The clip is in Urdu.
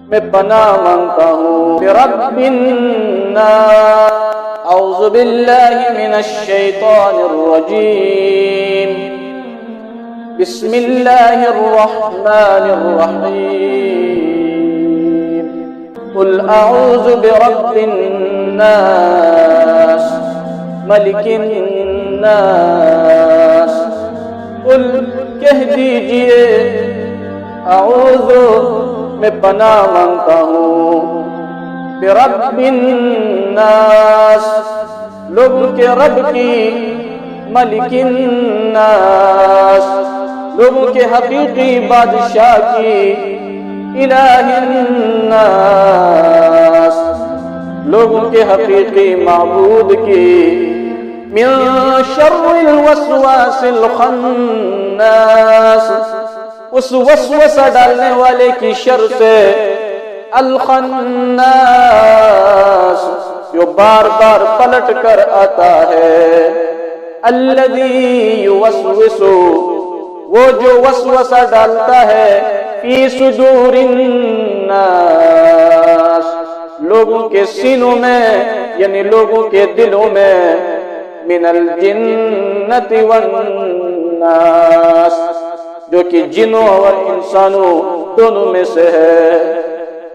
میں پناہ مانگتا ہوں برب الناس اعوذ باللہ من الشیطان الرجیم بسم اللہ الرحمن الرحیم قل اعوذ برب الناس ملک الناس قل کہہ دیجئے اعوذ میں پناہ مانگتا ہوں برب الناس لوگوں کے رب کی ملک الناس لوگوں کے حقیقی بادشاہ کی الہ الناس لوگوں کے حقیقی معبود کی من شر الوسواس الخناس اس وسوسہ ڈالنے والے کی شر سے الخناس جو بار بار پلٹ کر آتا ہے الذی یوسوس وہ جو وسوسہ ڈالتا ہے فی صدور الناس لوگوں کے سینوں میں یعنی لوگوں کے دلوں میں من الجنت والناس جو کہ جنوں اور انسانوں دونوں میں سے ہے